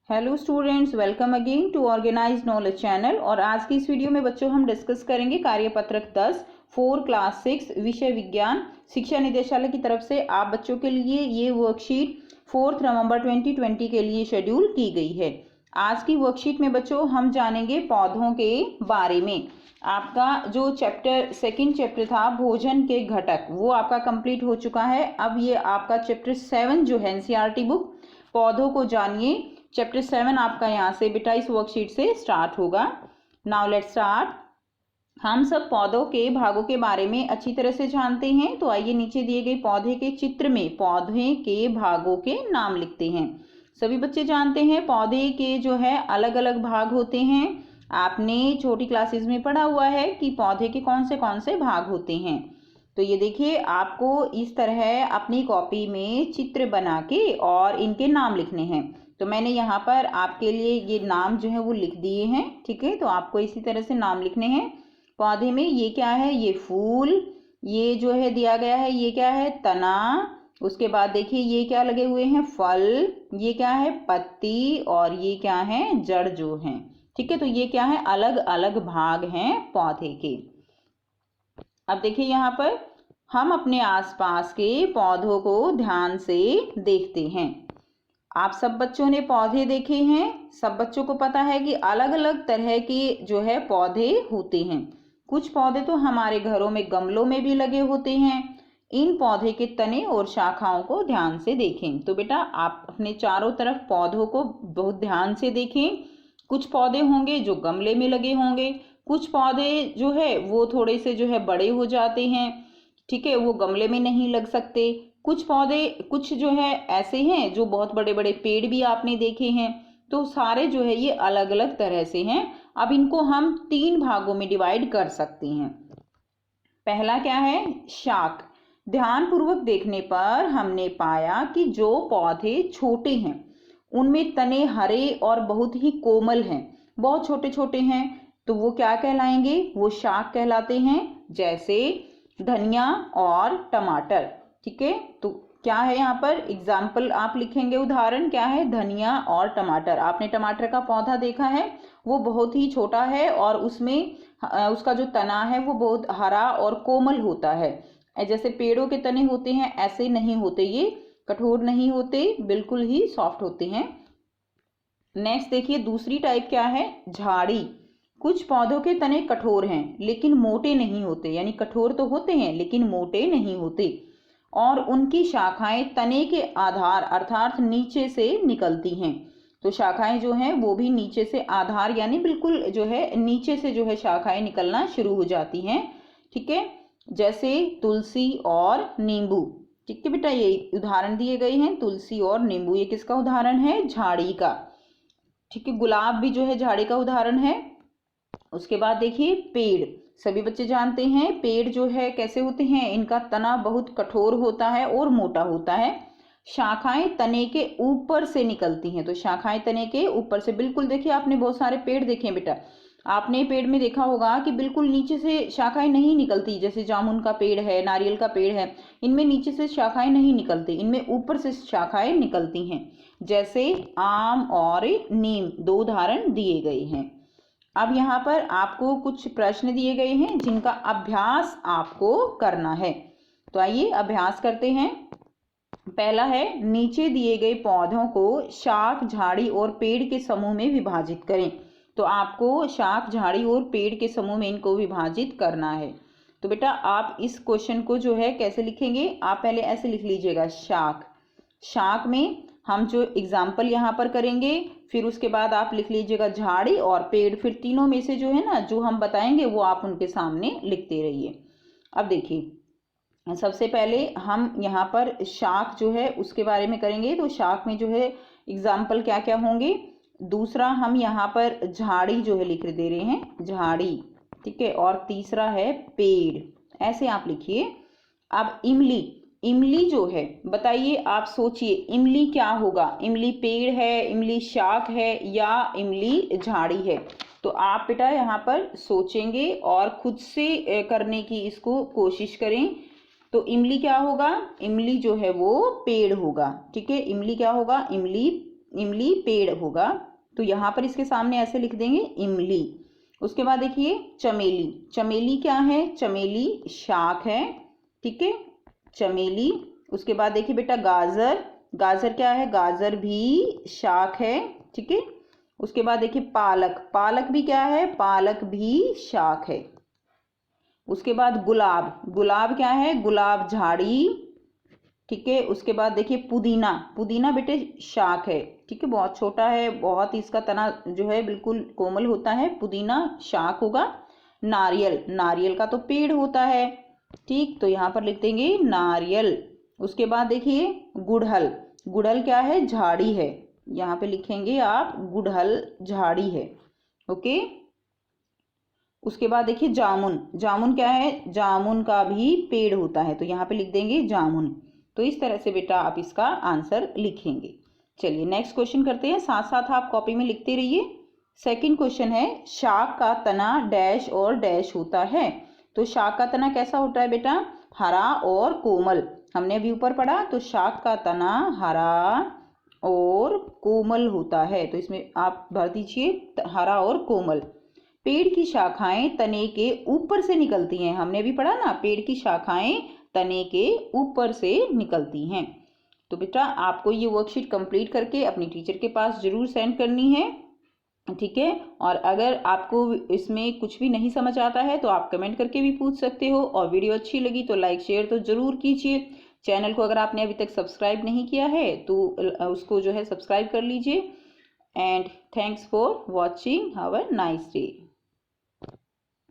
Hello students, welcome again to organize knowledge channel. और आज की इस वीडियो में बच्चों हम डिस्कस करेंगे कार्यपत्रक 10 4 क्लास 6 विषय विज्ञान शिक्षा निदेशालय की तरफ से आप बच्चों के लिए ये वर्कशीट 4 नवंबर 2020 के लिए शेड्यूल की गई है। आज की वर्कशीट में बच्चों हम जानेंगे पौधों के बारे में। आपका जो सेकंड चैप्टर था भोजन के घटक, वो आपका कंप्लीट हो चुका है। अब ये आपका चैप्टर 7 जो है एनसीईआरटी बुक पौधों को जानिए, चैप्टर 7 आपका यहाँ से बेटा इस वर्कशीट से स्टार्ट होगा। Now let's start. हम सब पौधों के भागों के बारे में अच्छी तरह से जानते हैं, तो आइए नीचे दिए गए पौधे के चित्र में पौधे के भागों के नाम लिखते हैं। सभी बच्चे जानते हैं पौधे के जो है अलग अलग भाग होते हैं। आपने छोटी क्लासेस में पढ़ा हुआ है कि पौधे के कौन से भाग होते हैं। तो ये देखिए, आपको इस तरह अपनी कॉपी में चित्र बना के और इनके नाम लिखने हैं। तो मैंने यहाँ पर आपके लिए ये नाम जो है वो लिख दिए हैं, ठीक है। तो आपको इसी तरह से नाम लिखने हैं। पौधे में ये क्या है, ये फूल, ये जो है दिया गया है ये क्या है, तना। उसके बाद देखिए ये क्या लगे हुए हैं, फल, ये क्या है, पत्ती, और ये क्या है, जड़ जो है, ठीक है। तो ये क्या है, अलग अलग भाग हैं पौधे के। अब देखिए यहाँ पर हम अपने आसपास के पौधों को ध्यान से देखते हैं। आप सब बच्चों ने पौधे देखे हैं। सब बच्चों को पता है कि अलग अलग तरह के जो है पौधे होते हैं। कुछ पौधे तो हमारे घरों में गमलों में भी लगे होते हैं। इन पौधे के तने और शाखाओं को ध्यान से देखें। तो बेटा आप अपने चारों तरफ पौधों को बहुत ध्यान से देखें। कुछ पौधे होंगे जो गमले में लगे होंगे, कुछ पौधे जो है वो थोड़े से जो है बड़े हो जाते हैं, ठीक है, वो गमले में नहीं लग सकते। कुछ पौधे कुछ जो है ऐसे हैं जो बहुत बड़े बड़े पेड़ भी आपने देखे हैं। तो सारे जो है ये अलग अलग तरह से हैं। अब इनको हम 3 भागों में डिवाइड कर सकते हैं। पहला क्या है, शाक। ध्यानपूर्वक देखने पर हमने पाया कि जो पौधे छोटे हैं उनमें तने हरे और बहुत ही कोमल हैं, बहुत छोटे छोटे हैं, तो वो क्या कहलाएंगे, वो शाक कहलाते हैं। जैसे धनिया और टमाटर, ठीक है। तो क्या है यहाँ पर एग्जाम्पल आप लिखेंगे, उदाहरण क्या है, धनिया और टमाटर। आपने टमाटर का पौधा देखा है, वो बहुत ही छोटा है और उसमें उसका जो तना है वो बहुत हरा और कोमल होता है। जैसे पेड़ों के तने होते हैं ऐसे नहीं होते, ये कठोर नहीं होते, बिल्कुल ही सॉफ्ट होते हैं। नेक्स्ट देखिए दूसरी टाइप क्या है, झाड़ी। कुछ पौधों के तने कठोर हैं लेकिन मोटे नहीं होते, यानी कठोर तो होते हैं लेकिन मोटे नहीं होते, और उनकी शाखाएं तने के आधार अर्थात नीचे से निकलती हैं। तो शाखाएं जो हैं वो भी नीचे से, आधार यानी बिल्कुल जो है नीचे से जो है शाखाएं निकलना शुरू हो जाती हैं, ठीक है। जैसे तुलसी और नींबू, ठीक है बेटा, ये उदाहरण दिए गए हैं, तुलसी और नींबू। ये किसका उदाहरण है, झाड़ी का, ठीक है। गुलाब भी जो है झाड़ी का उदाहरण है। उसके बाद देखिए पेड़। सभी बच्चे जानते हैं पेड़ जो है कैसे होते हैं, इनका तना बहुत कठोर होता है और मोटा होता है। शाखाएं तने के ऊपर से निकलती हैं। तो शाखाएं तने के ऊपर से, बिल्कुल देखिए आपने बहुत सारे पेड़ देखे हैं बेटा, आपने पेड़ में देखा होगा कि बिल्कुल नीचे से शाखाएं नहीं निकलती। जैसे जामुन का पेड़ है, नारियल का पेड़ है, इनमें नीचे से शाखाएं नहीं निकलती, इनमें ऊपर से शाखाएं निकलती हैं। जैसे आम और नीम, 2 उदाहरण दिए गए हैं। अब यहाँ पर आपको कुछ प्रश्न दिए गए हैं जिनका अभ्यास आपको करना है। तो आइए अभ्यास करते हैं। पहला है, नीचे दिए गए पौधों को शाख, झाड़ी और पेड़ के समूह में विभाजित करें। तो आपको शाख, झाड़ी और पेड़ के समूह में इनको विभाजित करना है। तो बेटा आप इस क्वेश्चन को जो है कैसे लिखेंगे, आप पहले ऐसे लिख लीजिएगा, शाख। शाख में हम जो एग्जाम्पल यहाँ पर करेंगे, फिर उसके बाद आप लिख लीजिएगा झाड़ी और पेड़, फिर तीनों में से जो है ना जो हम बताएंगे वो आप उनके सामने लिखते रहिए। अब देखिए सबसे पहले हम यहाँ पर शाख जो है उसके बारे में करेंगे। तो शाख में जो है एग्जाम्पल क्या क्या होंगे। दूसरा हम यहाँ पर झाड़ी जो है लिख दे रहे हैं, झाड़ी, ठीक है। और तीसरा है पेड़, ऐसे आप लिखिए। अब इमली, इमली जो है बताइए, आप सोचिए इमली क्या होगा, इमली पेड़ है, इमली शाख है, या इमली झाड़ी है। तो आप बेटा यहाँ पर सोचेंगे और खुद से करने की इसको कोशिश करें। तो इमली क्या होगा, इमली जो है वो पेड़ होगा, ठीक है। इमली क्या होगा, इमली इमली पेड़ होगा, तो यहाँ पर इसके सामने ऐसे लिख देंगे इमली। उसके बाद देखिए चमेली, चमेली क्या है, चमेली शाख है, ठीक है, चमेली। उसके बाद देखिए बेटा गाजर, गाजर क्या है, गाजर भी शाख है, ठीक है। उसके बाद देखिए पालक, पालक भी क्या है, पालक भी शाख है। उसके बाद गुलाब, गुलाब क्या है, गुलाब झाड़ी, ठीक है। उसके बाद देखिए पुदीना, पुदीना बेटे शाख है, ठीक है, बहुत छोटा है, बहुत इसका तना जो है बिल्कुल कोमल होता है, पुदीना शाख होगा। नारियल, नारियल का तो पेड़ होता है, ठीक, तो यहाँ पर लिख देंगे नारियल। उसके बाद देखिए गुड़हल, गुड़हल क्या है, झाड़ी है, यहाँ पे लिखेंगे आप गुड़हल झाड़ी है, ओके। उसके बाद देखिए जामुन, जामुन क्या है, जामुन का भी पेड़ होता है, तो यहाँ पे लिख देंगे जामुन। तो इस तरह से बेटा आप इसका आंसर लिखेंगे। चलिए नेक्स्ट क्वेश्चन करते हैं, साथ साथ आप कॉपी में लिखते रहिए। सेकंड क्वेश्चन है, शाक का तना डैश और डैश होता है। तो शाक का तना कैसा होता है बेटा, हरा और कोमल, हमने अभी ऊपर पढ़ा, तो शाक का तना हरा और कोमल होता है, तो इसमें आप भर दीजिए हरा और कोमल। पेड़ की शाखाएं तने के ऊपर से निकलती हैं, हमने भी पढ़ा ना, पेड़ की शाखाएं तने के ऊपर से निकलती हैं। तो बेटा आपको ये वर्कशीट कंप्लीट करके अपनी टीचर के पास जरूर सेंड करनी है, ठीक है। और अगर आपको इसमें कुछ भी नहीं समझ आता है तो आप कमेंट करके भी पूछ सकते हो, और वीडियो अच्छी लगी तो लाइक शेयर तो जरूर कीजिए। चैनल को अगर आपने अभी तक सब्सक्राइब नहीं किया है तो उसको जो है सब्सक्राइब कर लीजिए। And thanks for watching, have a nice day.